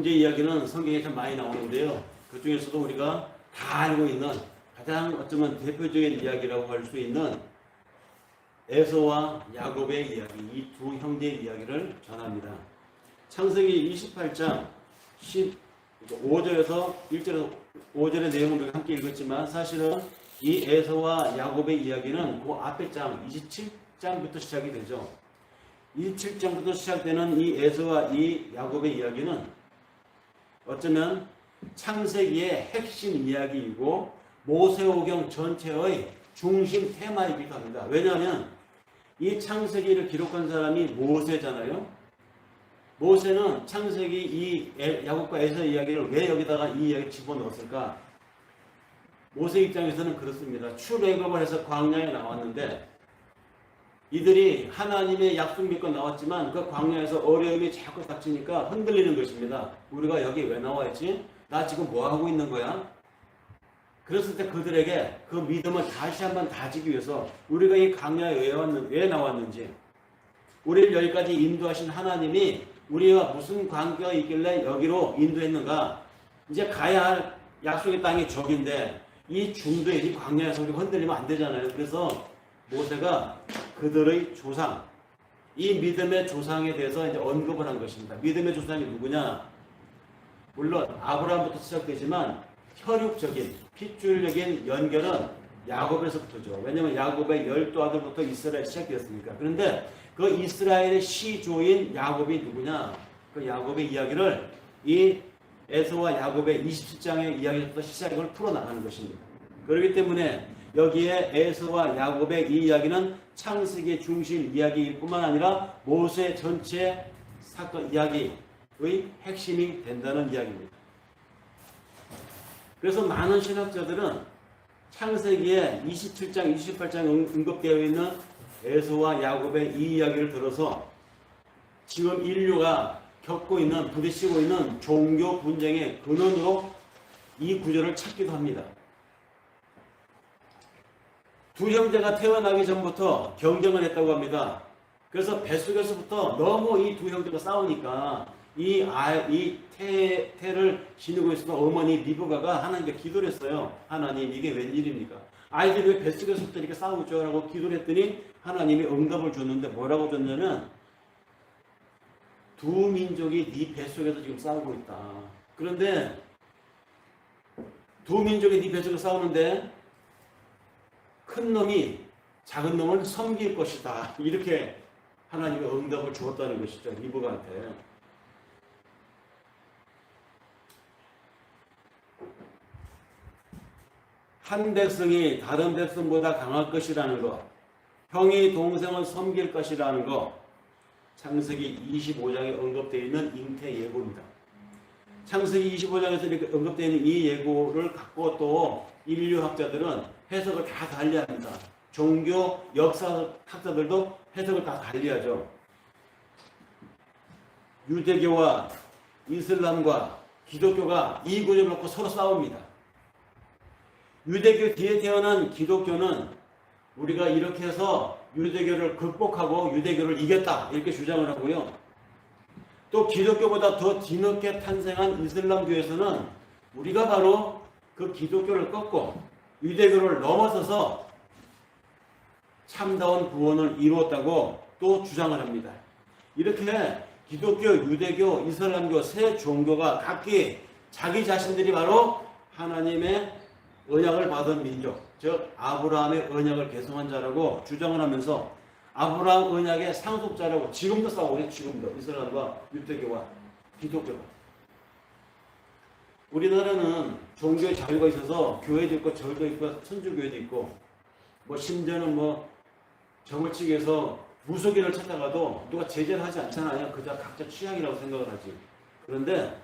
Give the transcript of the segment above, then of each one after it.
문제 이야기는 성경에 참 많이 나오는데요. 그 중에서도 우리가 다 알고 있는 가장 어쩌면 대표적인 이야기라고 할 수 있는 에서와 야곱의 이야기, 이 두 형제의 이야기를 전합니다. 창세기 28장 15절에서 1절에서 5절의 내용을 우리가 함께 읽었지만 사실은 이 에서와 야곱의 이야기는 그 앞에 장 27장부터 시작이 되죠. 27장부터 시작되는 이 에서와 이 야곱의 이야기는 어쩌면 창세기의 핵심 이야기이고 모세오경 전체의 중심 테마이기도 합니다. 왜냐하면 이 창세기를 기록한 사람이 모세잖아요. 모세는 창세기 이 야곱과 에서의 이야기를 왜 여기다가 이 이야기를 집어넣었을까? 모세 입장에서는 그렇습니다. 출애굽을 해서 광야에 나왔는데 이들이 하나님의 약속 믿고 나왔지만 그 광야에서 어려움이 자꾸 닥치니까 흔들리는 것입니다. 우리가 여기 왜 나와있지? 나 지금 뭐 하고 있는 거야? 그랬을 때 그들에게 그 믿음을 다시 한번 다지기 위해서 우리가 이 광야에 왜 나왔는지, 우리를 여기까지 인도하신 하나님이 우리와 무슨 관계가 있길래 여기로 인도했는가? 이제 가야 할 약속의 땅이 저긴데 이 중도에 이 광야에서 우리가 흔들리면 안 되잖아요. 그래서 모세가 그들의 조상, 이 믿음의 조상에 대해서 이제 언급을 한 것입니다. 믿음의 조상이 누구냐? 물론 아브라함부터 시작되지만 혈육적인, 핏줄적인 연결은 야곱에서부터죠. 왜냐하면 야곱의 12아들부터 이스라엘이 시작되었으니까. 그런데 그 이스라엘의 시조인 야곱이 누구냐? 그 야곱의 이야기를 이 에서와 야곱의 27장의 이야기부터 시작을 풀어나가는 것입니다. 그렇기 때문에 여기에 에서와 야곱의 이 이야기는 창세기의 중심 이야기일 뿐만 아니라 모세 전체 사건 이야기의 핵심이 된다는 이야기입니다. 그래서 많은 신학자들은 창세기에 27장, 28장 언급되어 있는 에서와 야곱의 이 이야기를 들어서 지금 인류가 겪고 있는, 부딪히고 있는 종교 분쟁의 근원으로 이 구절을 찾기도 합니다. 두 형제가 태어나기 전부터 경쟁을 했다고 합니다. 그래서 뱃속에서부터 너무 이 두 형제가 싸우니까 이 태를 지니고 있었던 어머니 리브가가 하나님께 기도를 했어요. 하나님, 이게 웬일입니까? 아이들이 왜 뱃속에서부터 이렇게 싸우고 있죠라고 기도를 했더니 하나님이 응답을 줬는데 뭐라고 줬냐면 두 민족이 네 뱃속에서 지금 싸우고 있다. 그런데 두 민족이 네 뱃속에서 싸우는데 큰 놈이 작은 놈을 섬길 것이다. 이렇게 하나님의 응답을 주었다는 것이죠. 리브가한테. 한 백성이 다른 백성보다 강할 것이라는 것, 형이 동생을 섬길 것이라는 것, 창세기 25장에 언급되어 있는 잉태 예고입니다. 창세기 25장에서 이렇게 언급되어 있는 이 예고를 갖고 또 인류학자들은 해석을 다 달리합니다. 종교 역사학자들도 해석을 다 달리하죠. 유대교와 이슬람과 기독교가 이 구절을 놓고 서로 싸웁니다. 유대교 뒤에 태어난 기독교는 우리가 이렇게 해서 유대교를 극복하고 유대교를 이겼다 이렇게 주장을 하고요. 또 기독교보다 더 뒤늦게 탄생한 이슬람교에서는 우리가 바로 그 기독교를 꺾고 유대교를 넘어서서 참다운 구원을 이루었다고 또 주장을 합니다. 이렇게 기독교, 유대교, 이슬람교 세 종교가 각기 자기 자신들이 바로 하나님의 언약을 받은 민족, 즉 아브라함의 언약을 계승한 자라고 주장을 하면서 아브라함 언약의 상속자라고 지금도 싸우고 있어요. 지금도 이슬람과 유대교와 기독교가. 우리나라는 종교의 자유가 있어서 교회도 있고 절도 있고 천주교회도 있고 뭐 심지어는 뭐 정을치기에서 무속인을 찾다가도 누가 제재를 하지 않잖아요. 그저 각자 취향이라고 생각을 하지. 그런데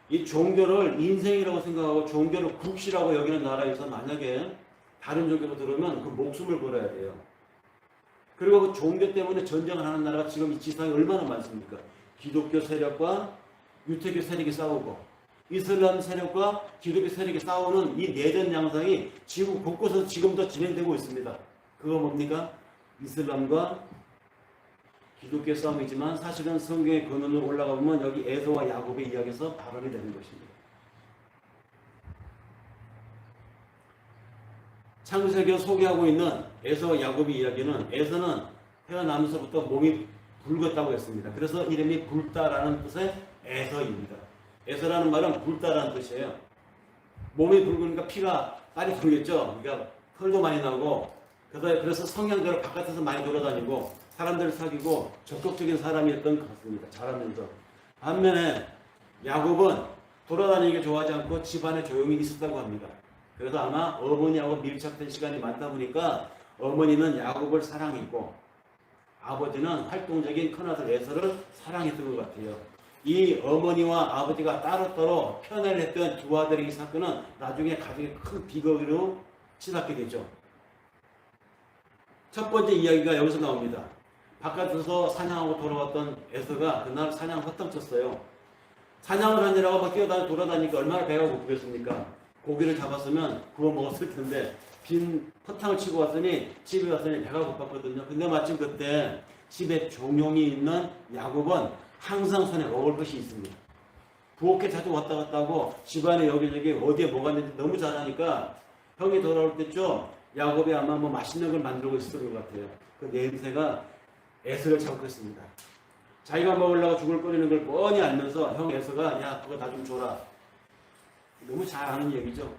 이 종교를 인생이라고 생각하고 종교를 국시라고 여기는 나라에서 만약에 다른 종교로 들으면 그 목숨을 걸어야 돼요. 그리고 그 종교 때문에 전쟁을 하는 나라가 지금 이 지상에 얼마나 많습니까? 기독교 세력과 유태교 세력이 싸우고 이슬람 세력과 기독교 세력이 싸우는 이 내전 양상이 지구 곳곳에서 지금도 진행되고 있습니다. 그거 뭡니까? 이슬람과 기독교의 싸움이지만 사실은 성경의 근원으로 올라가 보면 여기 에서와 야곱의 이야기에서 발언이 되는 것입니다. 창세기에 소개하고 있는 에서와 야곱의 이야기는 에서는 태어나면서부터 몸이 붉었다고 했습니다. 그래서 이름이 붉다라는 뜻의 에서입니다. 에서라는 말은 붉다라는 뜻이에요. 몸이 붉으니까 피가 땀이 돌겠죠. 그러니까 털도 많이 나고 그래서 성향대로 바깥에서 많이 돌아다니고 사람들을 사귀고 적극적인 사람이었던 것 같습니다. 자라면서. 반면에 야곱은 돌아다니기 좋아하지 않고 집안에 조용히 있었다고 합니다. 그래서 아마 어머니하고 밀착된 시간이 많다 보니까 어머니는 야곱을 사랑했고 아버지는 활동적인 큰아들 에서를 사랑했던 것 같아요. 이 어머니와 아버지가 따로따로 편애를 했던 두 아들의 이 사건은 나중에 가족의 큰 비극으로 치닫게 되죠. 첫 번째 이야기가 여기서 나옵니다. 바깥에서 사냥하고 돌아왔던 에서가 그날 사냥 헛땅쳤어요. 사냥을 하느라고 막 돌아다니니까 얼마나 배가 고프겠습니까? 고기를 잡았으면 구워 먹었을 텐데 빈 허탕을 치고 왔더니 집에 왔더니 배가 고팠거든요. 근데 마침 그때 집에 종용이 있는 야곱은 항상 손에 먹을 것이 있습니다. 부엌에 자주 왔다 갔다 하고 집안에 여기저기 어디에 뭐가 있는지 너무 잘 아니까 형이 돌아올 때쯤 야곱이 아마 뭐 맛있는 걸 만들고 있었던 것 같아요. 그 냄새가 에서를 잡고 있습니다. 자기가 먹으려고 죽을 거리는 걸 뻔히 알면서 형 에서가 야 그거 나 좀 줘라. 너무 잘 아는 얘기죠.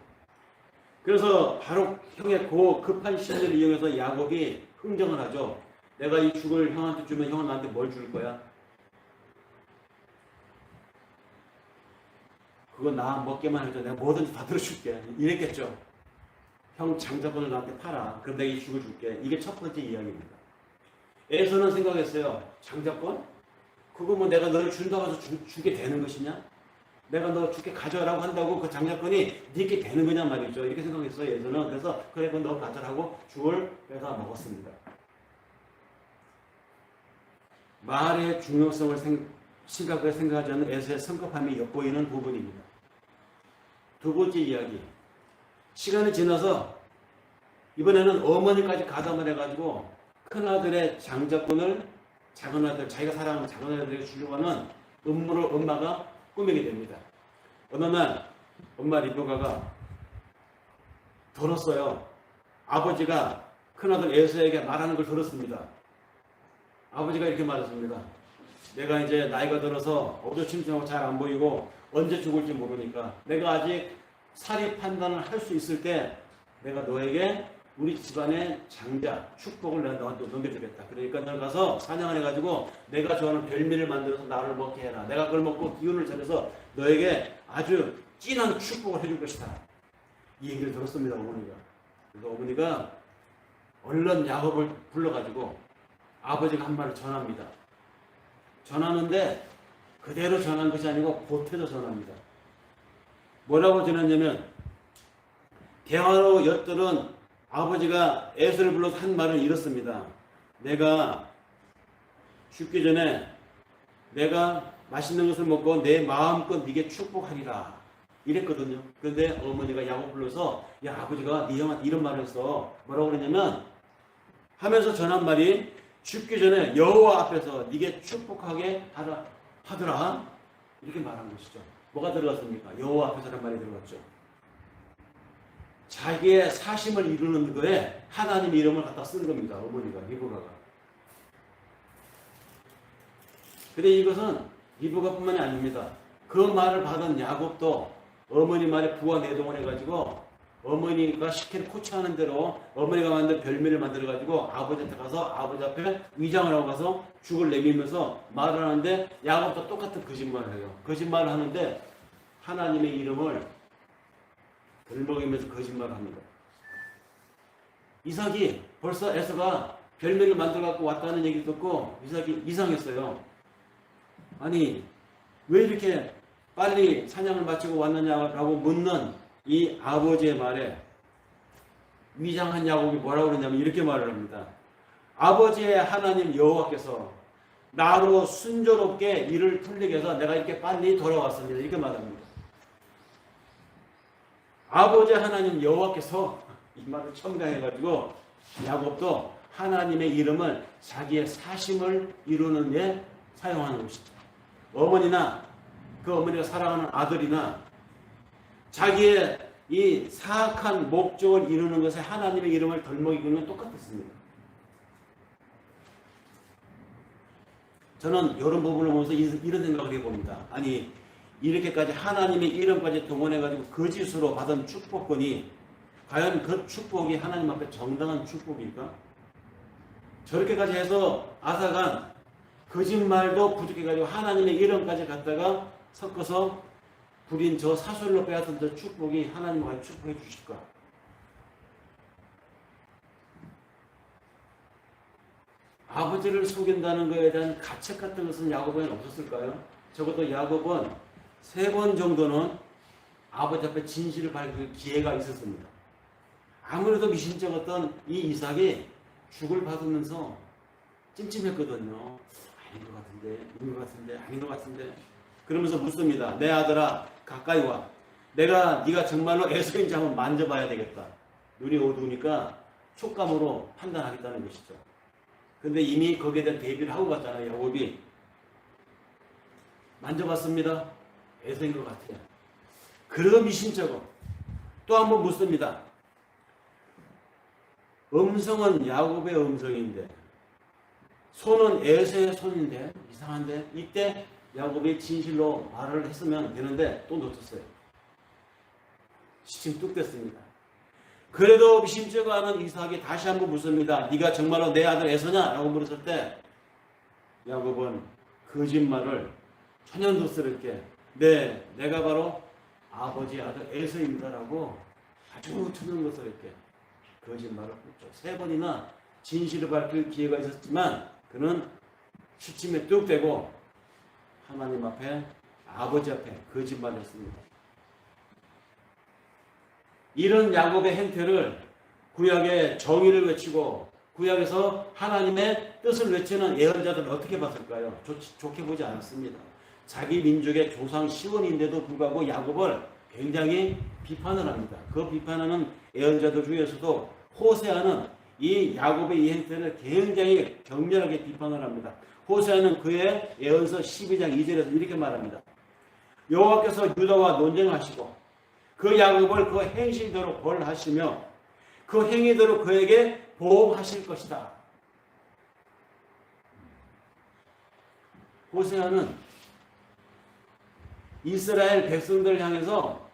그래서 바로 형의 그 급한 시절을 이용해서 야곱이 흥정을 하죠. 내가 이 죽을 형한테 주면 형은 나한테 뭘 줄 거야? 그거 나 먹게만 해도 내가 뭐든지 다 들어줄게. 이랬겠죠. 형 장자권을 나한테 팔아. 그럼 내가 이 죽을 줄게. 이게 첫 번째 이야기입니다. 에서는 생각했어요. 장자권? 그거 뭐 내가 너를 준다고 해서 주게 되는 것이냐? 내가 너 죽게 가져라고 한다고 그 장자권이 네게 되는 거냐 말이죠. 이렇게 생각했어요. 에서는. 그래서 그래 그건 너 가져라고 죽을 빼서 먹었습니다. 말의 중요성을 심각하게 생각하지 않는 에서의 성급함이 엿보이는 부분입니다. 두 번째 이야기. 시간이 지나서 이번에는 어머니까지 가담을 해가지고 큰아들의 장자권을 작은아들, 자기가 사랑하는 작은아들에게 주려고 하는 음모를 엄마가 꾸미게 됩니다. 어느 날 엄마 리브가가 들었어요. 아버지가 큰아들 에서에게 말하는 걸 들었습니다. 아버지가 이렇게 말했습니다. 내가 이제 나이가 들어서 어두침침하고 잘 안 보이고 언제 죽을지 모르니까 내가 아직 사리 판단을 할 수 있을 때 내가 너에게 우리 집안의 장자, 축복을 내가 너한테 넘겨주겠다. 그러니까 널 가서 사냥을 해가지고 내가 좋아하는 별미를 만들어서 나를 먹게 해라. 내가 그걸 먹고 기운을 차려서 너에게 아주 진한 축복을 해줄 것이다. 이 얘기를 들었습니다, 어머니가. 그래서 어머니가 얼른 야곱을 불러가지고 아버지가 한 말을 전합니다. 전하는데 그대로 전한 것이 아니고 보태서 전합니다. 뭐라고 전했냐면 대화로 엿들은 아버지가 에서를 불러서 한 말은 이렇습니다. 내가 죽기 전에 내가 맛있는 것을 먹고 내 마음껏 네게 축복하리라 이랬거든요. 그런데 어머니가 야곱 불러서 야 아버지가 네 형한테 이런 말을 했어. 뭐라고 그랬냐면 하면서 전한 말이 죽기 전에 여호와 앞에서 네게 축복하게 하더라 이렇게 말한 것이죠. 뭐가 들어갔습니까? 여호와 앞에서라는 말이 들어갔죠. 자기의 사심을 이루는 거에 하나님 이름을 갖다 쓰는 겁니다. 어머니가 리브가가. 근데 이것은 리브가뿐만이 아닙니다. 그 말을 받은 야곱도 어머니 말에 부하 내동을 해가지고 어머니가 시킨 코치하는 대로 어머니가 만든 별미를 만들어가지고 아버지한테 가서 아버지 앞에 위장을 하고 가서 죽을 내밀면서 말을 하는데 야곱도 똑같은 거짓말을 해요. 거짓말을 하는데 하나님의 이름을 들먹이면서 거짓말을 합니다. 이삭이 벌써 에서가 별미를 만들어갖고 왔다는 얘기 듣고 이삭이 이상했어요. 아니 왜 이렇게 빨리 사냥을 마치고 왔느냐라고 묻는 이 아버지의 말에 위장한 야곱이 뭐라고 그러냐면 이렇게 말을 합니다. 아버지의 하나님 여호와께서 나로 순조롭게 일을 풀리게 해서 내가 이렇게 빨리 돌아왔습니다. 이렇게 말합니다. 아버지 하나님 여호와께서 이 말을 첨가해가지고 야곱도 하나님의 이름을 자기의 사심을 이루는 데 사용하는 것이죠. 어머니나 그 어머니가 사랑하는 아들이나 자기의 이 사악한 목적을 이루는 것에 하나님의 이름을 덜먹이는 건 똑같았습니다. 저는 이런 부분을 보면서 이런 생각을 해봅니다. 아니 이렇게까지 하나님의 이름까지 동원해가지고 거짓으로 받은 축복권이 과연 그 축복이 하나님 앞에 정당한 축복일까? 저렇게까지 해서 아사간 거짓말도 부족해가지고 하나님의 이름까지 갖다가 섞어서 부린 저 사술로 빼앗은 저 축복이 하나님과 축복해 주실까? 아버지를 속인다는 것에 대한 가책 같은 것은 야곱에는 없었을까요? 적어도 야곱은 3번 정도는 아버지 앞에 진실을 밝힐 기회가 있었습니다. 아무래도 미신쩍었던 이 이삭이 죽을 받으면서 찜찜했거든요. 아닌 것 같은데, 아닌 것 같은데, 아닌 것 같은데. 그러면서 묻습니다. 내 아들아, 가까이 와. 네가 정말로 에서인지 한번 만져봐야 되겠다. 눈이 어두우니까 촉감으로 판단하겠다는 것이죠. 근데 이미 거기에 대한 대비를 하고 갔잖아요. 야곱이. 만져봤습니다. 에서인 것 같아요. 그러고 미신쩍어. 또 한번 묻습니다. 음성은 야곱의 음성인데 손은 에서의 손인데 이상한데 이때 야곱이 진실로 말을 했으면 되는데 또 놓쳤어요. 시침 뚝 됐습니다. 그래도 미심쩍어 하는 이삭이 다시 한번 묻습니다. 네가 정말로 내 아들 에서냐? 라고 물었을 때 야곱은 거짓말을 천연덕스럽게 네, 내가 바로 아버지 아들 에서입니다 라고 아주 천연덕스럽게 거짓말을 했죠. 3번이나 진실을 밝힐 기회가 있었지만 그는 시침에 뚝 대고 하나님 앞에 아버지 앞에 거짓말을 했습니다. 이런 야곱의 행태를 구약의 정의를 외치고 구약에서 하나님의 뜻을 외치는 예언자들은 어떻게 봤을까요? 좋게 보지 않았습니다. 자기 민족의 조상 시원인데도 불구하고 야곱을 굉장히 비판을 합니다. 그 비판하는 예언자들 중에서도 호세아는 이 야곱의 이 행태를 굉장히 격렬하게 비판을 합니다. 호세아는 그의 예언서 12장 2절에서 이렇게 말합니다. 여호와께서 유다와 논쟁하시고 그 야곱을 그 행실대로 벌하시며 그 행위대로 그에게 보호하실 것이다. 호세아는 이스라엘 백성들을 향해서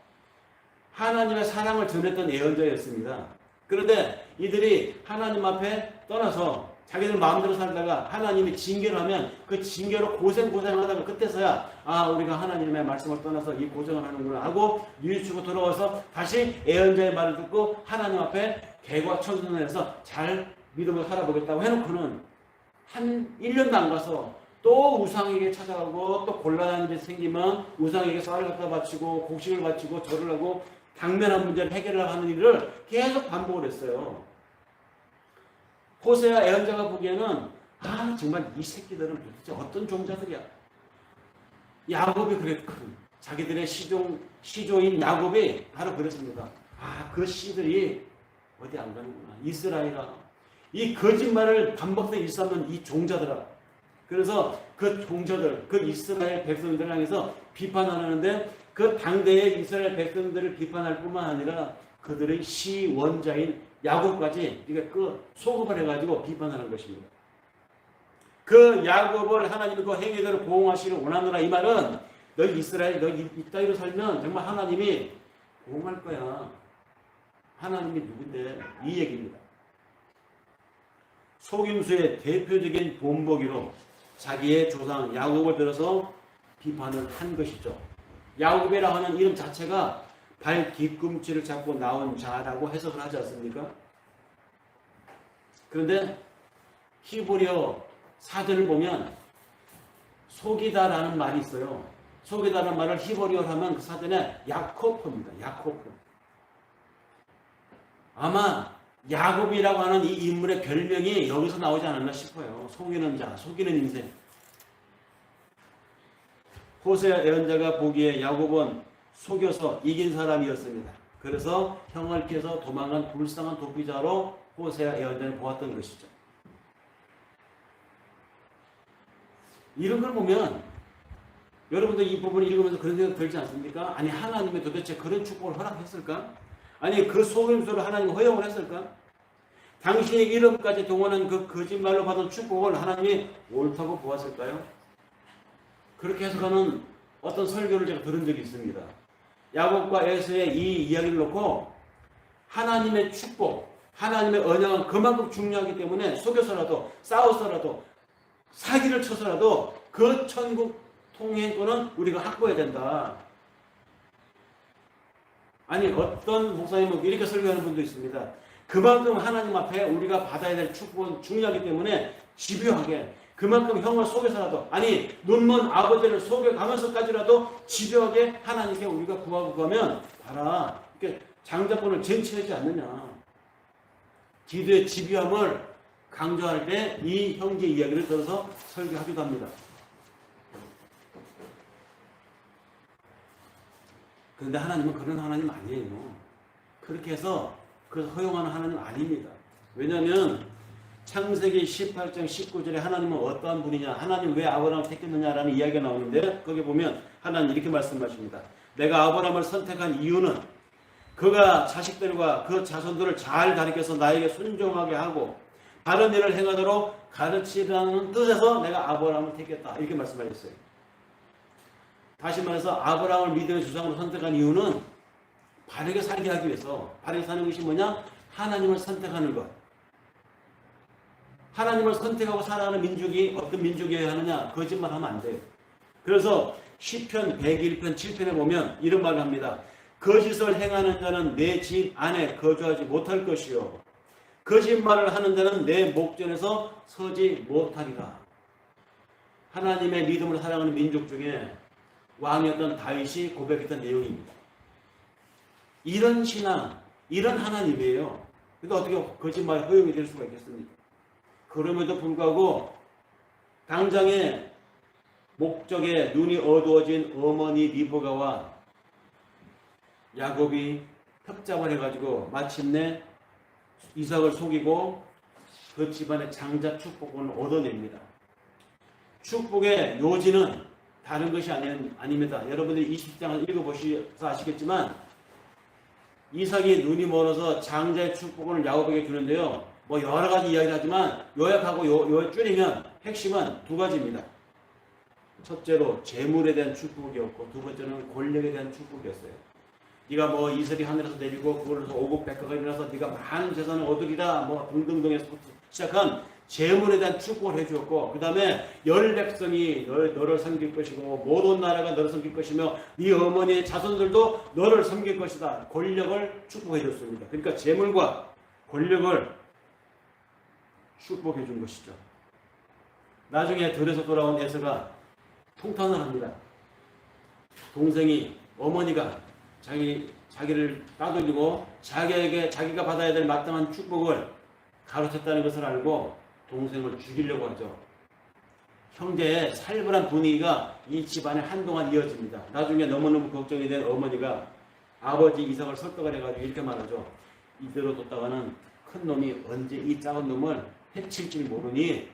하나님의 사랑을 전했던 예언자였습니다. 그런데 이들이 하나님 앞에 떠나서 자기들 마음대로 살다가 하나님이 징계를 하면 그 징계로 고생하다가 그때서야 우리가 하나님의 말씀을 떠나서 이 고생을 하는구나 하고 뉘우치고 돌아와서 다시 예언자의 말을 듣고 하나님 앞에 개과천선해서 잘 믿음을 살아보겠다고 해놓고는 한 1년도 안 가서 또 우상에게 찾아가고 또 곤란한 일이 생기면 우상에게 쌀을 갖다 바치고 곡식을 바치고 절을 하고 당면한 문제를 해결하려고 하는 일을 계속 반복을 했어요. 호세아 예언자가 보기에는 정말 이 새끼들은 도대체 어떤 종자들이야. 야곱이 그랬거든. 자기들의 시조인 야곱이 바로 그랬습니다. 그 씨들이 어디 안 가는구나. 이스라엘아. 이 거짓말을 반복해서 일삼는 이 종자들아. 그래서 그 종자들, 그 이스라엘 백성들을 향해서 비판하는데 그 당대의 이스라엘 백성들을 비판할 뿐만 아니라 그들의 시원자인 야곱까지 그 소급을 해가지고 비판하는 것입니다. 그 야곱을 하나님이 그 행위대로 보응하시기를 원하노라. 이 말은 너희 이스라엘 너희 이따위로 살면 정말 하나님이 보응할 거야. 하나님이 누군데? 이 얘기입니다. 속임수의 대표적인 본보기로 자기의 조상 야곱을 들어서 비판을 한 것이죠. 야곱이라 하는 이름 자체가 발 뒤꿈치를 잡고 나온 자라고 해석을 하지 않습니까? 그런데 히브리어 사전을 보면 속이다라는 말이 있어요. 속이다라는 말을 히브리어로 하면 그 사전에 야코프입니다. 야코프. 아마 야곱이라고 하는 이 인물의 별명이 여기서 나오지 않았나 싶어요. 속이는 자, 속이는 인생. 호세아 예언자가 보기에 야곱은 속여서 이긴 사람이었습니다. 그래서 형을 피해서 도망간 불쌍한 도피자로 호세아 예언자를 보았던 것이죠. 이런 걸 보면 여러분들 이 부분을 읽으면서 그런 생각 들지 않습니까? 아니 하나님이 도대체 그런 축복을 허락했을까? 아니 그 속임수를 하나님 허용을 했을까? 당신의 이름까지 동원한 그 거짓말로 받은 축복을 하나님이 옳다고 보았을까요? 그렇게 해석하는 어떤 설교를 제가 들은 적이 있습니다. 야곱과 에서의 이 이야기를 놓고 하나님의 축복, 하나님의 언약은 그만큼 중요하기 때문에 속여서라도 싸워서라도 사기를 쳐서라도 그 천국 통행권은 우리가 확보해야 된다. 아니 어떤 목사님은 이렇게 설교하는 분도 있습니다. 그만큼 하나님 앞에 우리가 받아야 될 축복은 중요하기 때문에 집요하게 그만큼 형을 속여서라도 아니 눈먼 아버지를 속여가면서까지라도 집요하게 하나님께 우리가 구하고 가면 봐라 이렇게 장자권을 쟁취하지 않느냐. 기도의 집요함을 강조할 때 이 형제 이야기를 들어서 설교하기도 합니다. 그런데 하나님은 그런 하나님 아니에요. 그렇게 해서 그 허용하는 하나님 아닙니다. 왜냐하면 창세기 18장 19절에 하나님은 어떠한 분이냐, 하나님 왜 아브라함을 택했느냐라는 이야기가 나오는데 거기 보면 하나님 이렇게 말씀하십니다. 내가 아브라함을 선택한 이유는 그가 자식들과 그 자손들을 잘 가르쳐서 나에게 순종하게 하고 바른 일을 행하도록 가르치라는 뜻에서 내가 아브라함을 택했다. 이렇게 말씀하셨어요. 다시 말해서 아브라함을 믿음의 주장으로 선택한 이유는 바르게 살게 하기 위해서. 바르게 사는 것이 뭐냐? 하나님을 선택하는 것. 하나님을 선택하고 살아가는 민족이 어떤 민족이어야 하느냐? 거짓말하면 안 돼요. 그래서 시편 101편 7편에 보면 이런 말을 합니다. 거짓을 행하는 자는 내 집 안에 거주하지 못할 것이요 거짓말을 하는 자는 내 목전에서 서지 못하리라. 하나님의 믿음으로 살아가는 민족 중에 왕이었던 다윗이 고백했던 내용입니다. 이런 신앙, 이런 하나님이에요. 근데 어떻게 거짓말이 허용이 될 수가 있겠습니까? 그럼에도 불구하고 당장에 목적에 눈이 어두워진 어머니 리브가와 야곱이 협잡을 해가지고 마침내 이삭을 속이고 그 집안의 장자 축복을 얻어냅니다. 축복의 요지는 다른 것이 아닙니다. 여러분들이 20장을 읽어보셔서 아시겠지만 이삭이 눈이 멀어서 장자의 축복을 야곱에게 주는데요. 뭐 여러 가지 이야기를 하지만 요약하고 줄이면 핵심은 두 가지입니다. 첫째로 재물에 대한 축복이었고 두 번째는 권력에 대한 축복이었어요. 네가 뭐 이슬이 하늘에서 내리고 그걸로서 오곡백화가 일어나서 네가 많은 재산을 얻으리라 뭐 등등등에서 시작한 재물에 대한 축복을 해주었고 그 다음에 열 백성이 너를 섬길 것이고 모든 나라가 너를 섬길 것이며 네 어머니의 자손들도 너를 섬길 것이다. 권력을 축복해 줬습니다. 그러니까 재물과 권력을 축복해 준 것이죠. 나중에 들에서 돌아온 에서가 통탄을 합니다. 동생이 어머니가 자기를 따돌리고 자기가 받아야 될 마땅한 축복을 가로챘다는 것을 알고 동생을 죽이려고 하죠. 형제의 살벌한 분위기가 이 집안에 한동안 이어집니다. 나중에 너무너무 걱정이 된 어머니가 아버지 이삭을 설득을 해가지고 이렇게 말하죠. 이대로 뒀다가는 큰 놈이 언제 이 작은 놈을 해칠지 모르니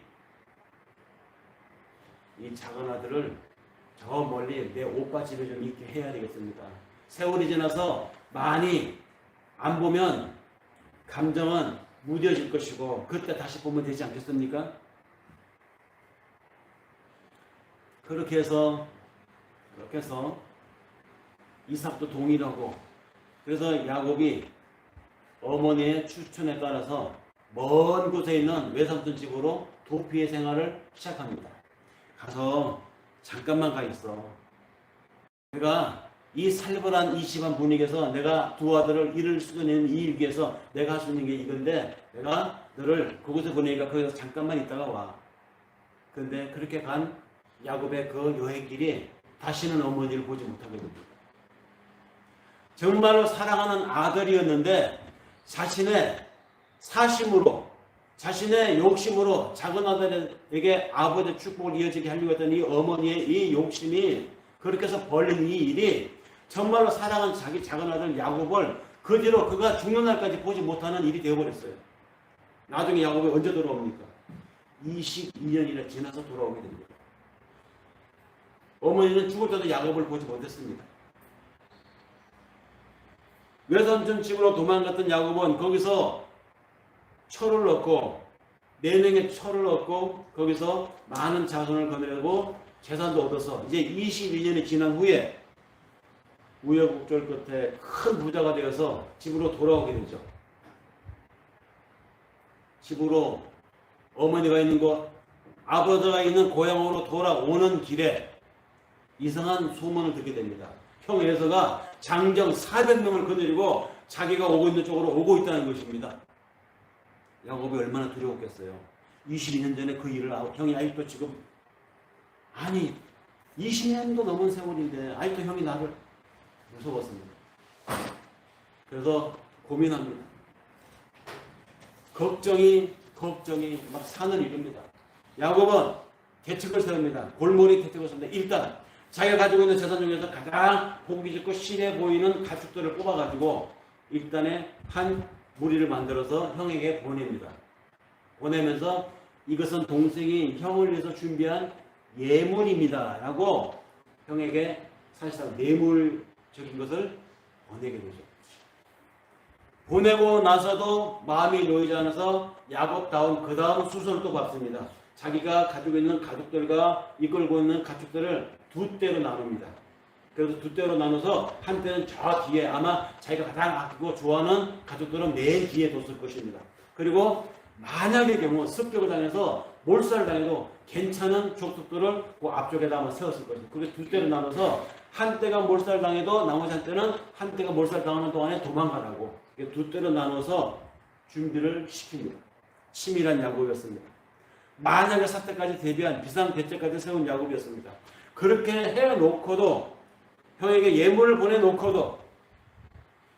이 작은 아들을 저 멀리 내 오빠 집에 좀 있게 해야 되겠습니다. 세월이 지나서 많이 안 보면 감정은 무뎌질 것이고 그때 다시 보면 되지 않겠습니까? 그렇게 해서 이삭도 동의를 하고 그래서 야곱이 어머니의 추천에 따라서 먼 곳에 있는 외삼촌 집으로 도피의 생활을 시작합니다. 가서 잠깐만 가 있어. 내가 이 살벌한 이 집안 분위기에서 내가 두 아들을 잃을 수도 있는 이 위기에서 내가 할 수 있는 게 이건데 내가 너를 그곳에 보내니까 거기서 잠깐만 있다가 와. 그런데 그렇게 간 야곱의 그 여행길이 다시는 어머니를 보지 못하게 됩니다. 정말로 사랑하는 아들이었는데 자신의 사심으로 자신의 욕심으로 작은 아들에게 아버지의 축복을 이어지게 하려고 했던 이 어머니의 이 욕심이 그렇게 해서 벌린 이 일이 정말로 사랑한 자기 작은 아들 야곱을 그 뒤로 그가 죽는 날까지 보지 못하는 일이 되어버렸어요. 나중에 야곱이 언제 돌아옵니까? 22년이나 지나서 돌아오게 됩니다. 어머니는 죽을 때도 야곱을 보지 못했습니다. 외삼촌 집으로 도망갔던 야곱은 거기서 철을 얻고 4명의 철을 얻고 거기서 많은 자손을 거느리고 재산도 얻어서 이제 22년이 지난 후에 우여곡절 끝에 큰 부자가 되어서 집으로 돌아오게 되죠. 집으로 어머니가 있는 곳, 아버지가 있는 고향으로 돌아오는 길에 이상한 소문을 듣게 됩니다. 형 에서가 장정 400명을 거느리고 자기가 오고 있는 쪽으로 오고 있다는 것입니다. 야곱이 얼마나 두려웠겠어요. 22년 전에 그 일을 형이 아직도 지금 아니 20년도 넘은 세월인데 아직도 형이 나를 무서웠습니다. 그래서 고민합니다. 걱정이 막 산을 이룹니다. 야곱은 대책을 세웁니다. 골머리 대책을 세웁니다. 일단 자기가 가지고 있는 재산 중에서 가장 보기 좋고 실해 보이는 가축들을 뽑아가지고 일단에 한 무리를 만들어서 형에게 보냅니다. 보내면서 이것은 동생이 형을 위해서 준비한 예물입니다 라고 형에게 사실상 뇌물적인 것을 보내게 되죠. 보내고 나서도 마음이 놓이지 않아서 야곱다운 그 다음 수순을 또 밟습니다. 자기가 가지고 있는 가족들과 이끌고 있는 가축들을 두 대로 나눕니다. 그래서 두 대로 나눠서 한 대는 저 뒤에 아마 자기가 가장 아끼고 좋아하는 가족들은 맨 뒤에 뒀을 것입니다. 그리고 만약의 경우 습격을 당해서 몰살을 당해도 괜찮은 족속들을 그 앞쪽에다 아마 세웠을 것입니다. 그게 두 대로 나눠서 한 대가 몰살을 당해도 나머지 한 대는 한 대가 몰살 당하는 동안에 도망가라고 두 대로 나눠서 준비를 시킵니다. 치밀한 야곱이었습니다. 만약의 사태까지 대비한 비상대책까지 세운 야곱이었습니다. 그렇게 해놓고도 형에게 예물을 보내놓고도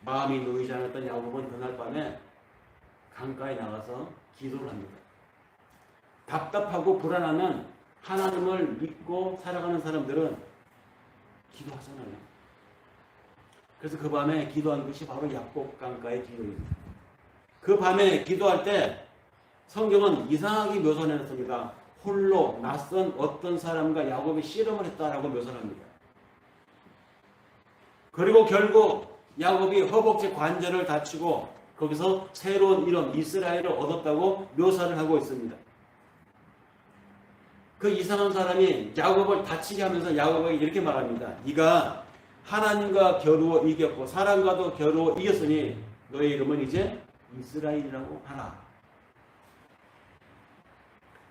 마음이 놓이지 않았던 야곱은 그날 밤에 강가에 나가서 기도를 합니다. 답답하고 불안하면 하나님을 믿고 살아가는 사람들은 기도하잖아요. 그래서 그 밤에 기도한 것이 바로 야곱 강가의 기도입니다. 그 밤에 기도할 때 성경은 이상하게 묘사해놨습니다. 홀로 낯선 어떤 사람과 야곱이 씨름을 했다라고 묘사합니다. 그리고 결국 야곱이 허벅지 관절을 다치고 거기서 새로운 이름 이스라엘을 얻었다고 묘사를 하고 있습니다. 그 이상한 사람이 야곱을 다치게 하면서 야곱에게 이렇게 말합니다. 네가 하나님과 겨루어 이겼고 사람과도 겨루어 이겼으니 너의 이름은 이제 이스라엘이라고 하라.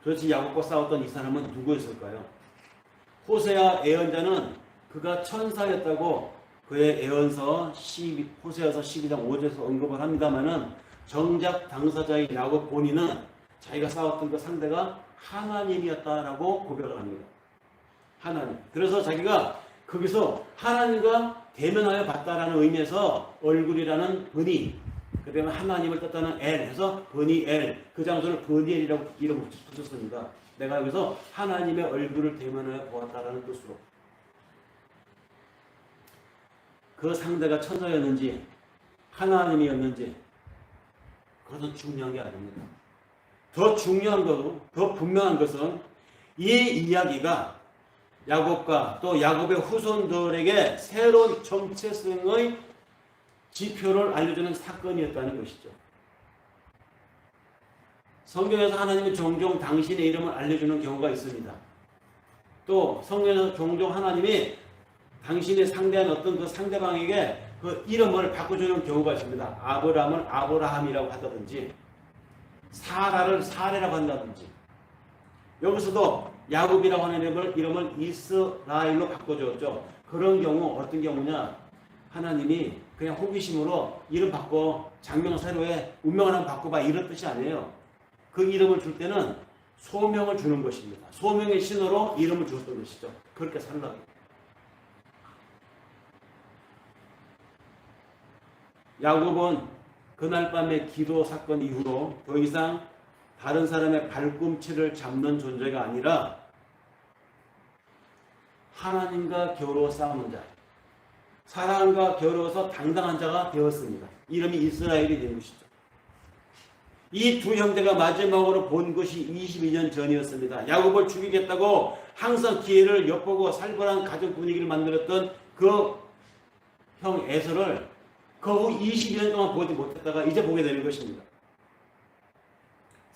도대체 야곱과 싸웠던 이 사람은 누구였을까요? 호세아 예언자는 그가 천사였다고 그의 예언서 호세아서 12장 5절에서 언급을 합니다만은 정작 당사자인 야곱 본인은 자기가 싸웠던 그 상대가 하나님이었다라고 고백을 합니다. 하나님. 그래서 자기가 거기서 하나님과 대면하여 봤다라는 의미에서 얼굴이라는 버니, 그 다음에 하나님을 뜻하는 엘 해서 버니엘, 그 장소를 버니엘이라고 이름을 붙였습니다. 내가 여기서 하나님의 얼굴을 대면하여 보았다라는 뜻으로. 그 상대가 천사였는지 하나님이었는지 그것은 중요한 게 아닙니다. 더 중요한 것은, 더 분명한 것은 이 이야기가 야곱과 또 야곱의 후손들에게 새로운 정체성의 지표를 알려주는 사건이었다는 것이죠. 성경에서 하나님은 종종 당신의 이름을 알려주는 경우가 있습니다. 또 성경에서 종종 하나님이 당신이 상대한 어떤 그 상대방에게 그 이름을 바꿔주는 경우가 있습니다. 아브라함을 아브라함이라고 한다든지 사라를 사레라고 한다든지 여기서도 야곱이라고 하는 이름을 이스라엘로 바꿔줬죠. 그런 경우 어떤 경우냐, 하나님이 그냥 호기심으로 이름 바꿔 장명 새로 해 운명을 한번 바꿔봐 이런 뜻이 아니에요. 그 이름을 줄 때는 소명을 주는 것입니다. 소명의 신호로 이름을 주었던 것이죠. 그렇게 살라고. 야곱은 그날 밤의 기도 사건 이후로 더 이상 다른 사람의 발꿈치를 잡는 존재가 아니라 하나님과 겨루어 싸우는 자, 사랑과 겨루어서 당당한 자가 되었습니다. 이름이 이스라엘이 된 것이죠. 이 두 형제가 마지막으로 본 것이 22년 전이었습니다. 야곱을 죽이겠다고 항상 기회를 엿보고 살벌한 가족 분위기를 만들었던 그 형 에서를 그 후 20년 동안 보지 못했다가 이제 보게 되는 것입니다.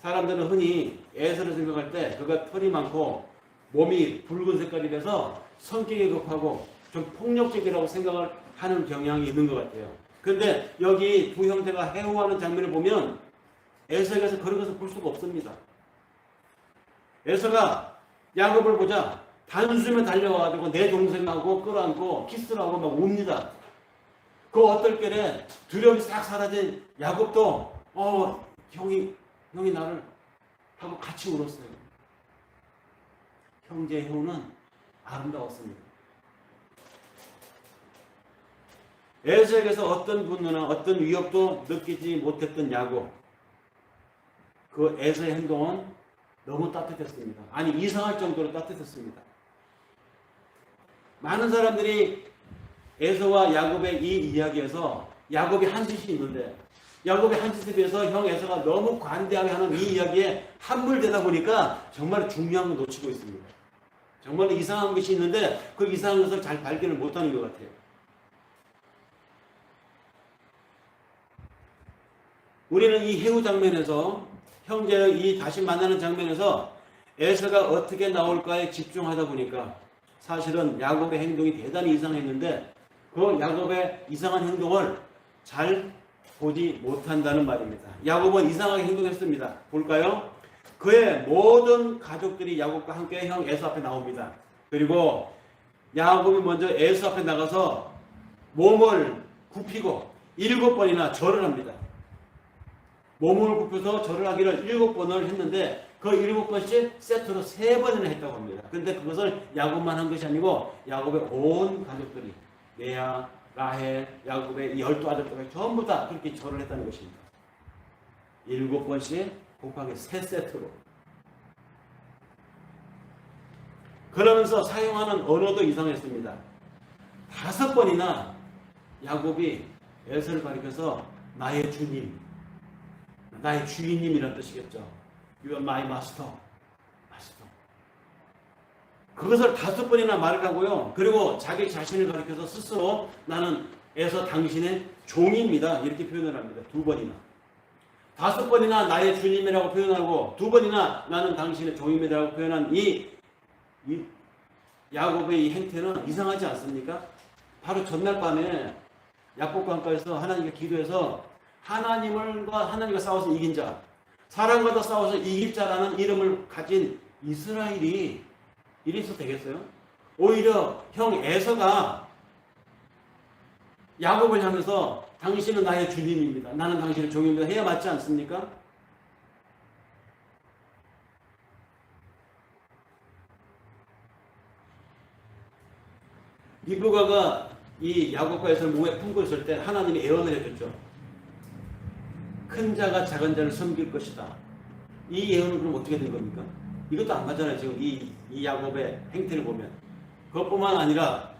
사람들은 흔히 에서를 생각할 때 그가 털이 많고 몸이 붉은 색깔이 돼서 성격이 급하고 좀 폭력적이라고 생각을 하는 경향이 있는 것 같아요. 그런데 여기 두 형제가 해오하는 장면을 보면 에서에게서 그런 것을 볼 수가 없습니다. 에서가 야곱을 보자 단숨에 달려와가지고 내 동생하고 끌어안고 키스를 하고 막 웁니다. 그 어떨 때에 두려움이 싹 사라진 야곱도 형이 나를 하고 같이 울었어요. 형제의 효는 아름다웠습니다. 에서에게서 어떤 분노나 어떤 위협도 느끼지 못했던 야곱. 그 에서의 행동은 너무 따뜻했습니다. 아니 이상할 정도로 따뜻했습니다. 많은 사람들이 에서와 야곱의 이 이야기에서 야곱이 한 짓이 있는데 야곱의 한 짓에 비해서 형 에서가 너무 관대하게 하는 이 이야기에 함몰되다 보니까 정말 중요한 걸 놓치고 있습니다. 정말 이상한 것이 있는데 그 이상한 것을 잘 발견을 못하는 것 같아요. 우리는 이 해후 장면에서 형제의 이 다시 만나는 장면에서 에서가 어떻게 나올까에 집중하다 보니까 사실은 야곱의 행동이 대단히 이상했는데 그 야곱의 이상한 행동을 잘 보지 못한다는 말입니다. 야곱은 이상하게 행동했습니다. 볼까요? 그의 모든 가족들이 야곱과 함께 형 에서 앞에 나옵니다. 그리고 야곱이 먼저 에서 앞에 나가서 몸을 굽히고 7번이나 절을 합니다. 몸을 굽혀서 절을 하기를 7번을 했는데 그 7번씩 세트로 3번이나 했다고 합니다. 그런데 그것을 야곱만 한 것이 아니고 야곱의 온 가족들이 레아, 라헬, 야곱의 12아들들이 전부 다 그렇게 절을 했다는 것입니다. 7번씩 곱하기 3세트로. 그러면서 사용하는 언어도 이상했습니다. 5번이나 야곱이 에서를 가리켜서 나의 주님, 나의 주인님이라는 뜻이겠죠. You are my master. 그것을 5번이나 말을 하고요. 그리고 자기 자신을 가리켜서 스스로 나는 에서 당신의 종입니다. 이렇게 표현을 합니다. 2번이나. 5번이나 나의 주님이라고 표현하고 2번이나 나는 당신의 종입니다라고 표현한 이 야곱의 이 행태는 이상하지 않습니까? 바로 전날 밤에 야곱 강가에서 하나님께 기도해서 하나님과 싸워서 이긴 자, 사람과도 싸워서 이길 자라는 이름을 가진 이스라엘이 이래서 되겠어요? 오히려 형 에서가 야곱을 향해서 당신은 나의 주님입니다. 나는 당신의 종입니다. 해야 맞지 않습니까? 리브가가 이 야곱과 에서를 몸에 품고 있을 때 하나님이 예언을 해줬죠. 큰 자가 작은 자를 섬길 것이다. 이 예언은 그럼 어떻게 된 겁니까? 이것도 안 맞잖아요. 지금 이 야곱의 행태를 보면. 그것뿐만 아니라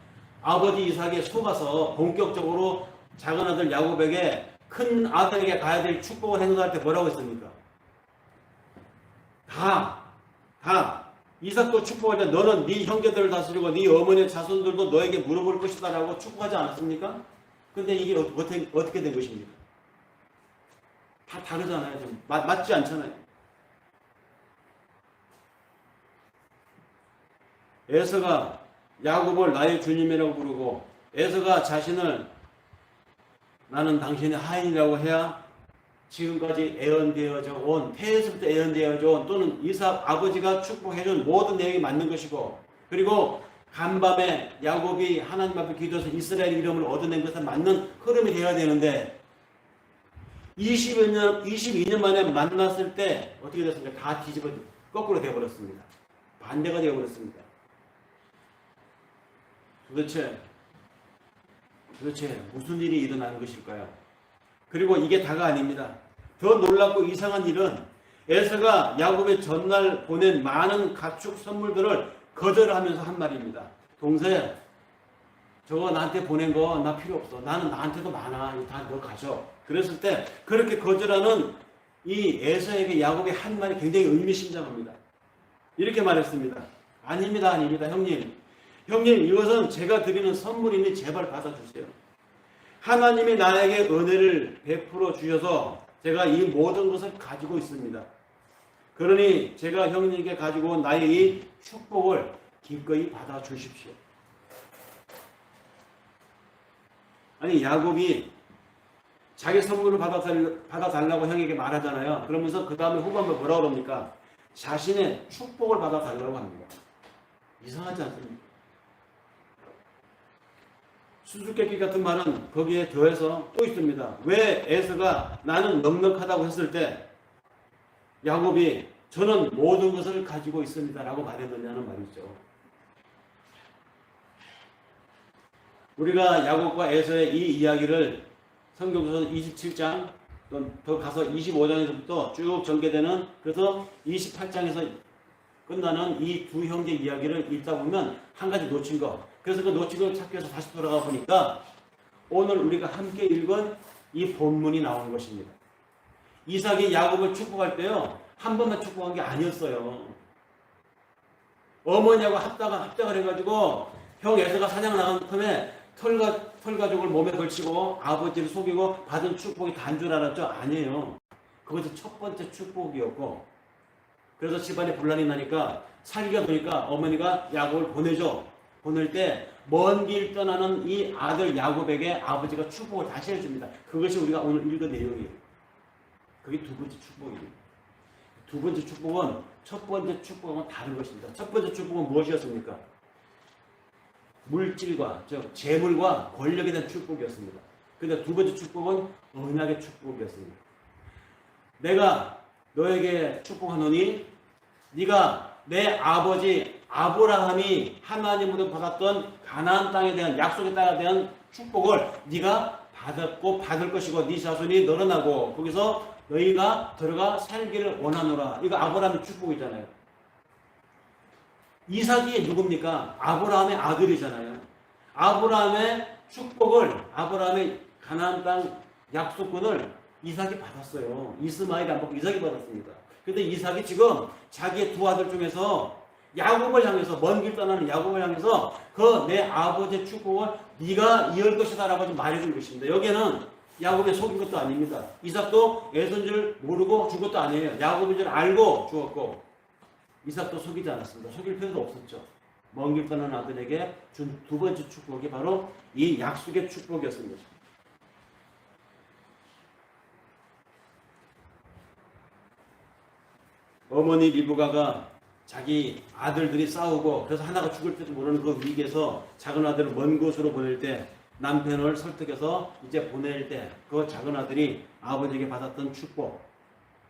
아버지 이삭에 속아서 본격적으로 작은 아들 야곱에게 큰 아들에게 가야 될 축복을 행사할 때 뭐라고 했습니까? 이삭도 축복할 때 너는 네 형제들을 다스리고 네 어머니의 자손들도 너에게 물어볼 것이다 라고 축복하지 않았습니까? 근데 이게 어떻게 된 것입니까? 다 다르잖아요. 좀 맞지 않잖아요. 에서가 야곱을 나의 주님이라고 부르고 에서가 자신을 나는 당신의 하인이라고 해야 지금까지 애언되어져 온 태에서부터 애언되어져 온 또는 이삭 아버지가 축복해준 모든 내용이 맞는 것이고 그리고 간밤에 야곱이 하나님 앞에 기도해서 이스라엘 이름을 얻어낸 것에 맞는 흐름이 되어야 되는데 22년 만에 만났을 때 어떻게 됐습니까? 다 뒤집어 거꾸로 되어버렸습니다. 반대가 되어버렸습니다. 도대체 무슨 일이 일어나는 것일까요? 그리고 이게 다가 아닙니다. 더 놀랍고 이상한 일은 에서가 야곱의 전날 보낸 많은 가축 선물들을 거절하면서 한 말입니다. 동생, 저거 나한테 보낸 거 나 필요 없어. 나는 나한테도 많아. 이거 다 너 가져. 그랬을 때 그렇게 거절하는 이 에서에게 야곱이 한 말이 굉장히 의미심장합니다. 이렇게 말했습니다. 아닙니다, 아닙니다, 형님. 형님, 이것은 제가 드리는 선물이니 제발 받아주세요. 하나님이 나에게 은혜를 베풀어 주셔서 제가 이 모든 것을 가지고 있습니다. 그러니 제가 형님께 가지고 온 나의 이 축복을 기꺼이 받아주십시오. 아니, 야곱이 자기 선물을 받아달라고 형에게 말하잖아요. 그러면서 그 다음에 후반부에 뭐라고 그럽니까? 자신의 축복을 받아달라고 합니다. 이상하지 않습니까? 수수께끼 같은 말은 거기에 더해서 또 있습니다. 왜 에서가 나는 넉넉하다고 했을 때 야곱이 저는 모든 것을 가지고 있습니다 라고 말했느냐는 말이죠. 우리가 야곱과 에서의 이 이야기를 성경서 27장 더 가서 25장에서부터 쭉 전개되는, 그래서 28장에서 끝나는 이 두 형제 이야기를 읽다 보면 한 가지 놓친 거, 그래서 그 놓친 걸 찾기 위해서 다시 돌아가 보니까 오늘 우리가 함께 읽은 이 본문이 나오는 것입니다. 이삭이 야곱을 축복할 때요, 한 번만 축복한 게 아니었어요. 어머니하고 합작을 해가지고 형 에서가 사냥 나간 틈에 털가죽을 몸에 걸치고 아버지를 속이고 받은 축복이 단 줄 알았죠? 아니에요. 그것이 첫 번째 축복이었고, 그래서 집안에 분란이 나니까 살기가 되니까 어머니가 야곱을 보내죠. 보낼 때 먼 길 떠나는 이 아들 야곱에게 아버지가 축복을 다시 해줍니다. 그것이 우리가 오늘 읽은 내용이에요. 그게 두 번째 축복이에요. 두 번째 축복은 첫 번째 축복과는 다른 것입니다. 첫 번째 축복은 무엇이었습니까? 물질과, 즉 재물과 권력에 대한 축복이었습니다. 그런데 두 번째 축복은 언약의 축복이었습니다. 내가 너에게 축복하노니 네가 내 아버지 아브라함이 하나님으로 받았던 가나안 땅에 대한, 약속의 땅에 대한 축복을 네가 받았고 받을 것이고 네 자손이 늘어나고 거기서 너희가 들어가 살기를 원하노라. 이거 아브라함의 축복이잖아요. 이삭이 누굽니까? 아브라함의 아들이잖아요. 아브라함의 축복을, 아브라함의 가나안 땅 약속권을 이삭이 받았어요. 이스마엘이 안 받고 이삭이 받았습니다. 그런데 이삭이 지금 자기의 두 아들 중에서 야곱을 향해서, 먼 길 떠나는 야곱을 향해서 그 내 아버지의 축복을 네가 이을 것이다 라고 지금 말해준 것입니다. 여기에는 야곱이 속인 것도 아닙니다. 이삭도 에서인 줄 모르고 준 것도 아니에요. 야곱인 줄 알고 주었고, 이삭도 속이지 않았습니다. 속일 필요도 없었죠. 먼 길 떠나는 아들에게 준 두 번째 축복이 바로 이 약속의 축복이었습니다. 어머니 리브가가 자기 아들들이 싸우고 그래서 하나가 죽을 때도 모르는 그 위기에서 작은 아들을 먼 곳으로 보낼 때, 남편을 설득해서 이제 보낼 때 그 작은 아들이 아버지에게 받았던 축복,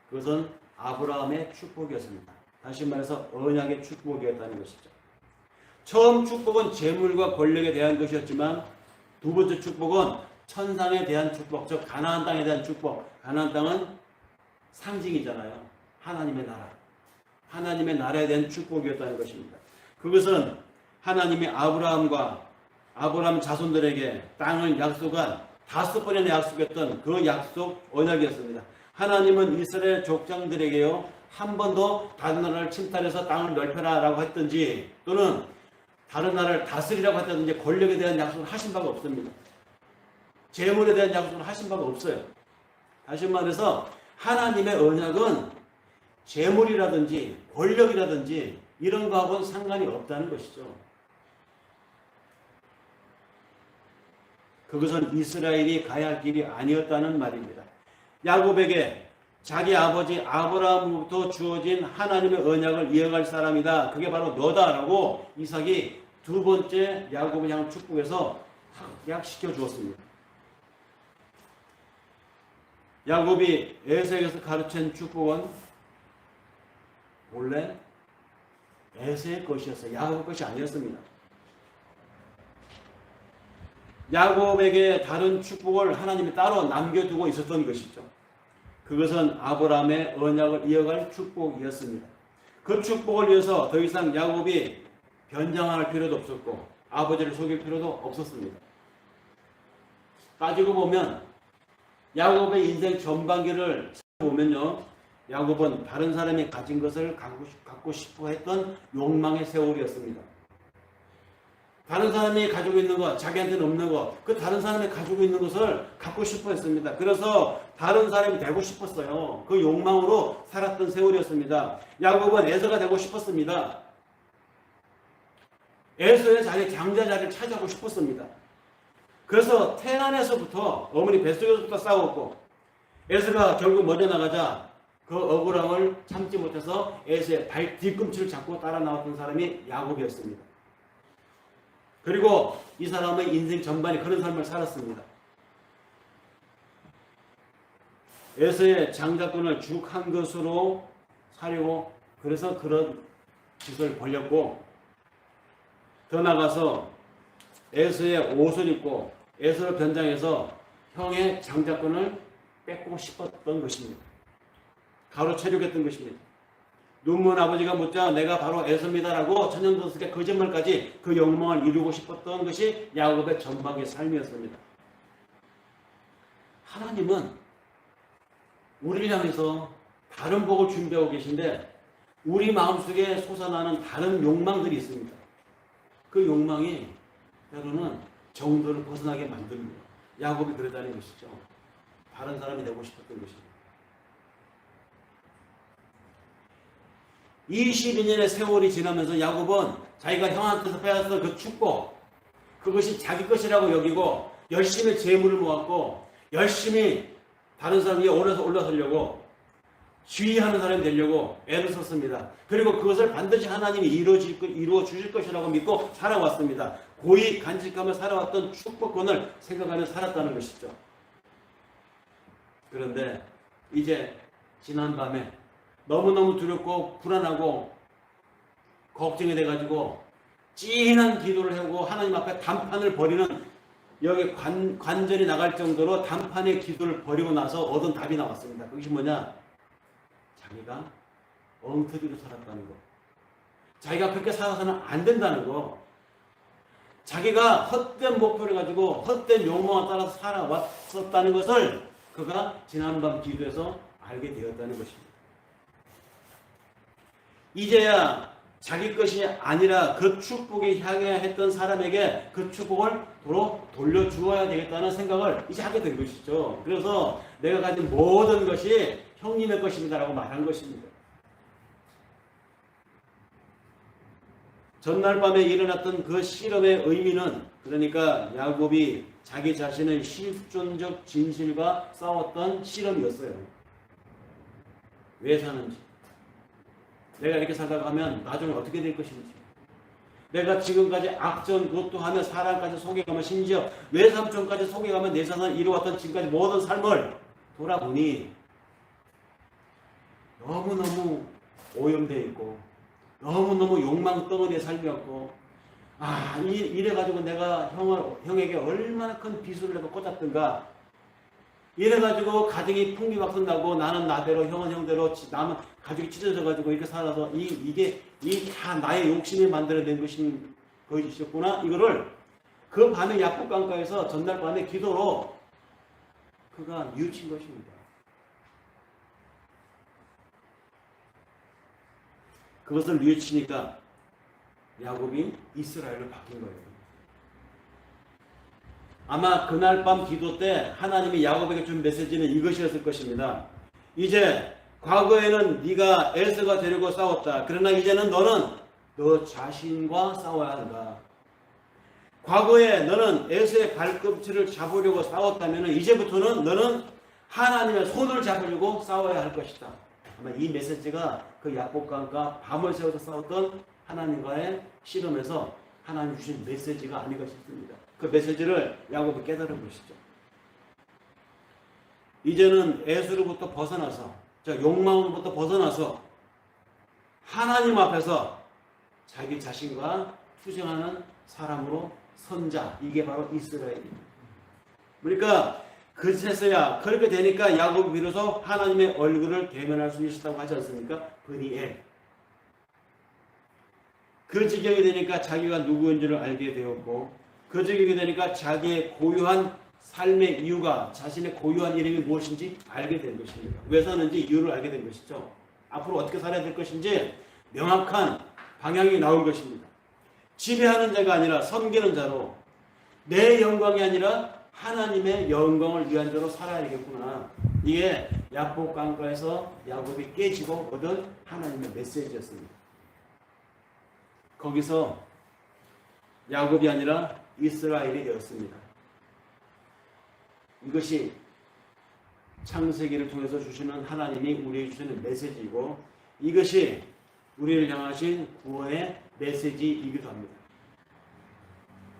그것은 아브라함의 축복이었습니다. 다시 말해서 언약의 축복이었다는 것이죠. 처음 축복은 재물과 권력에 대한 것이었지만 두 번째 축복은 천상에 대한 축복, 즉 가나안 땅에 대한 축복. 가나안 땅은 상징이잖아요. 하나님의 나라. 하나님의 나라에 대한 축복이었다는 것입니다. 그것은 하나님이 아브라함 자손들에게 땅을 약속한 5번이나 약속했던 그 약속 언약이었습니다. 하나님은 이스라엘 족장들에게요, 한 번도 다른 나라를 침탈해서 땅을 넓혀라 라고 했든지, 또는 다른 나라를 다스리라고 했다든지 권력에 대한 약속을 하신 바가 없습니다. 재물에 대한 약속을 하신 바가 없어요. 다시 말해서 하나님의 언약은 재물이라든지 권력이라든지 이런 거하고는 상관이 없다는 것이죠. 그것은 이스라엘이 가야 할 길이 아니었다는 말입니다. 야곱에게 자기 아버지 아브라함으로부터 주어진 하나님의 언약을 이어갈 사람이다. 그게 바로 너다라고 이삭이 두 번째 야곱을 향한 축복에서 약시켜 주었습니다. 야곱이 에서에게서 가르친 축복은 원래 에서의 것이었어요. 야곱의 것이 아니었습니다. 야곱에게 다른 축복을 하나님이 따로 남겨두고 있었던 것이죠. 그것은 아브라함의 언약을 이어갈 축복이었습니다. 그 축복을 위해서 더 이상 야곱이 변장할 필요도 없었고 아버지를 속일 필요도 없었습니다. 따지고 보면 야곱의 인생 전반기를 보면요, 야곱은 다른 사람이 가진 것을 갖고 싶어 했던 욕망의 세월이었습니다. 다른 사람이 가지고 있는 것, 자기한테는 없는 것, 그 다른 사람이 가지고 있는 것을 갖고 싶어 했습니다. 그래서 다른 사람이 되고 싶었어요. 그 욕망으로 살았던 세월이었습니다. 야곱은 에서가 되고 싶었습니다. 에서의 자리, 장자 자리를 차지하고 싶었습니다. 그래서 태안에서부터 어머니 뱃속에서부터 싸웠고, 에서가 결국 먼저 나가자 그 억울함을 참지 못해서 에서의 발 뒤꿈치를 잡고 따라 나왔던 사람이 야곱이었습니다. 그리고 이 사람의 인생 전반이 그런 삶을 살았습니다. 에서의 장자권을 쭉 한 것으로 살려고 그래서 그런 짓을 벌였고, 더 나가서 에서의 옷을 입고 에서를 변장해서 형의 장자권을 뺏고 싶었던 것입니다. 가로채려했던 것입니다. 눈먼 아버지가 묻자 내가 바로 에서입니다라고 천연덕스럽게 거짓말까지 그 욕망을 이루고 싶었던 것이 야곱의 전방의 삶이었습니다. 하나님은 우리를 향해서 다른 복을 준비하고 계신데 우리 마음속에 솟아나는 다른 욕망들이 있습니다. 그 욕망이 때로는 정도를 벗어나게 만듭니다. 야곱이 그러다는 것이죠. 다른 사람이 되고 싶었던 것입니다. 22년의 세월이 지나면서 야곱은 자기가 형한테서 빼앗은 그 축복, 그것이 자기 것이라고 여기고 열심히 재물을 모았고 열심히 다른 사람 위에 올라서려고 지휘하는 사람이 되려고 애를 썼습니다. 그리고 그것을 반드시 하나님이 이루어 주실 것이라고 믿고 살아왔습니다. 고이 간직하며 살아왔던 축복권을 생각하며 살았다는 것이죠. 그런데 이제 지난밤에 너무너무 두렵고 불안하고 걱정이 돼가지고 찐한 기도를 하고 하나님 앞에 단판을 벌이는, 여기 관절이 나갈 정도로 단판의 기도를 벌이고 나서 얻은 답이 나왔습니다. 그것이 뭐냐? 자기가 엉터리로 살았다는 거. 자기가 그렇게 살아서는 안 된다는 거. 자기가 헛된 목표를 가지고 헛된 욕망에 따라서 살아왔었다는 것을 그가 지난밤 기도에서 알게 되었다는 것입니다. 이제야 자기 것이 아니라 그 축복이 향해야 했던 사람에게 그 축복을 도로 돌려주어야 되겠다는 생각을 이제 하게 된 것이죠. 그래서 내가 가진 모든 것이 형님의 것입니다라고 말한 것입니다. 전날 밤에 일어났던 그 실험의 의미는, 그러니까 야곱이 자기 자신의 실존적 진실과 싸웠던 실험이었어요. 왜 사는지, 내가 이렇게 살다가 하면 나중에 어떻게 될 것인지, 내가 지금까지 악전 그것도 하며 사람까지 속여가며 심지어 외삼촌까지 속여가며 내 세상을 이루어왔던 지금까지 모든 삶을 돌아보니 너무너무 오염되어 있고 너무너무 욕망 덩어리의 삶이었고, 이래가지고 내가 형에게 얼마나 큰 비수를 내가 꽂았던가, 이래가지고 가정이 풍비박산나고 나는 나대로 형은 형대로 남은 가족이 찢어져가지고 이렇게 살아서 이게 다 나의 욕심이 만들어낸 것이었구나. 이거를 그 밤에 약국강가에서 전날 밤에 기도로 그가 뉘우친 것입니다. 그것을 뉘우치니까 야곱이 이스라엘로 바뀐 거예요. 아마 그날 밤 기도 때 하나님이 야곱에게 준 메시지는 이것이었을 것입니다. 이제 과거에는 네가 에서가 되려고 싸웠다. 그러나 이제는 너는 너 자신과 싸워야 한다. 과거에 너는 에서의 발꿈치를 잡으려고 싸웠다면 이제부터는 너는 하나님의 손을 잡으려고 싸워야 할 것이다. 아마 이 메시지가 그 야곱강과 밤을 새워서 싸웠던 하나님과의 실험에서 하나님 주신 메시지가 아닌가 싶습니다. 그 메시지를 야곱이 깨달은 것이죠. 이제는 에서로부터 벗어나서, 욕망으로부터 벗어나서 하나님 앞에서 자기 자신과 투쟁하는 사람으로 선자, 이게 바로 이스라엘입니다. 그러니까 그제서야 그렇게 되니까 야곱이 비로소 하나님의 얼굴을 대면할 수 있었다고 하지 않습니까? 브니엘. 그 지경이 되니까 자기가 누구인지를 알게 되었고, 그 지경이 되니까 자기의 고유한 삶의 이유가 자신의 고유한 이름이 무엇인지 알게 된 것입니다. 왜 사는지 이유를 알게 된 것이죠. 앞으로 어떻게 살아야 될 것인지 명확한 방향이 나온 것입니다. 지배하는 자가 아니라 섬기는 자로, 내 영광이 아니라 하나님의 영광을 위한 자로 살아야겠구나. 이게 야복 강가에서 야곱이 깨지고 얻은 하나님의 메시지였습니다. 거기서 야곱이 아니라 이스라엘이 되었습니다. 이것이 창세기를 통해서 주시는 하나님이 우리에게 주시는 메시지이고, 이것이 우리를 향하신 구원의 메시지이기도 합니다.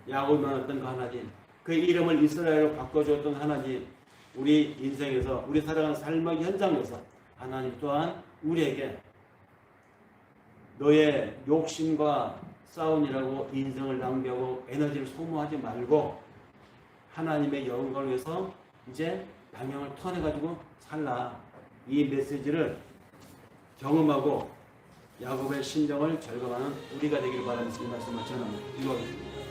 야곱이 만났던 그 하나님, 그 이름을 이스라엘로 바꿔주었던 하나님, 우리 인생에서, 우리 살아가는 삶의 현장에서 하나님 또한 우리에게 너의 욕심과 싸움이라고 인생을 낭비하고 에너지를 소모하지 말고 하나님의 영광을 위해서 이제 방향을 턴해가지고 살라. 이 메시지를 경험하고 야곱의 심정을 절감하는 우리가 되기를 바라면서 이 말씀을 전합니다. 기도하겠습니다.